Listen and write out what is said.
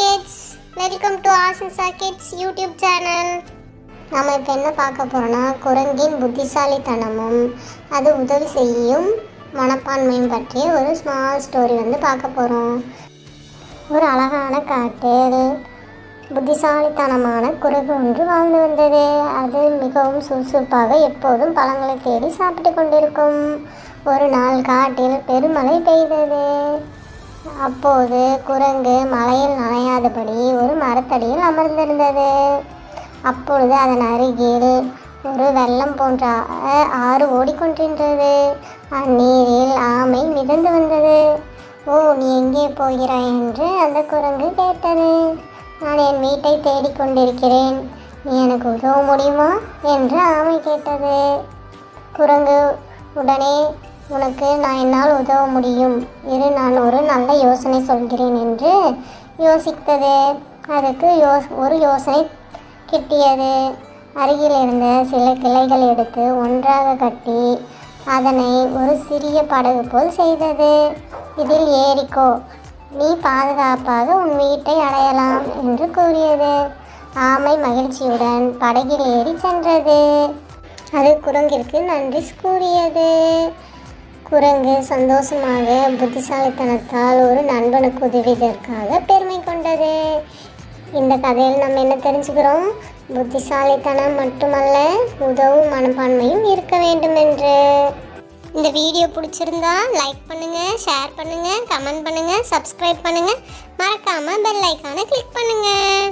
kids, welcome to Ashinsa Kids YouTube channel. நாம இப்போ என்ன பார்க்க போறோம்னா குரங்கின் புத்திசாலித்தனமும் அது உதவி செய்யும் மனப்பான்மையும் பற்றிய ஒரு ஸ்மால் ஸ்டோரி பார்க்க போறோம். ஒரு அழகான காட்டில் புத்திசாலித்தனமான குரங்கு ஒன்று வாழ்ந்து வந்தது. அது மிகவும் சுறுசுறுப்பாக எப்போதும் பழங்களை தேடி சாப்பிட்டு கொண்டிருக்கும். ஒரு நாள் காட்டில் பெருமழை பெய்தது. அப்போது குரங்கு மழையில் நனையாதபடி ஒரு மரத்தடியில் அமர்ந்திருந்தது. அப்பொழுது அதன் அருகில் ஒரு வெள்ளம் போன்ற ஆறு ஓடிக்கொண்டிருந்தது. அந்நீரில் ஆமை மிதந்து வந்தது. ஓ, நீ எங்கே போகிறாய் என்று அந்த குரங்கு கேட்டது. நான் என் வீட்டை தேடிக்கொண்டிருக்கிறேன், நீ எனக்கு உதவ முடியுமா என்று ஆமை கேட்டது. குரங்கு உடனே, உனக்கு என்னால் உதவ முடியும், நான் ஒரு நல்ல யோசனை சொல்கிறேன் என்று யோசித்தது. அதுக்கு ஒரு யோசனை கிட்டியது. அருகில் இருந்த சில கிளைகள் எடுத்து ஒன்றாக கட்டி அதனை ஒரு சிறிய படகு போல் செய்தது. இதில் ஏறிக்கோ, நீ பாதுகாப்பாக உன் வீட்டை அடையலாம் என்று கூறியது. ஆமை மகிழ்ச்சியுடன் படகில் ஏறி சென்றது. அது குரங்கிற்கு நன்றி கூறியது. குரங்கு சந்தோஷமாக புத்திசாலித்தனத்தால் ஒரு நண்பனுக்கு உதவியதற்காக பெருமை கொண்டது. இந்த கதையில் நம்ம என்ன தெரிஞ்சுக்கிறோம்? புத்திசாலித்தனம் மட்டுமல்ல, உதவும் மனப்பான்மையும் இருக்க வேண்டும் என்று. இந்த வீடியோ பிடிச்சிருந்தா லைக் பண்ணுங்கள், ஷேர் பண்ணுங்கள், கமெண்ட் பண்ணுங்கள், சப்ஸ்கிரைப் பண்ணுங்கள், மறக்காமல் பெல் ஐக்கானை கிளிக் பண்ணுங்கள்.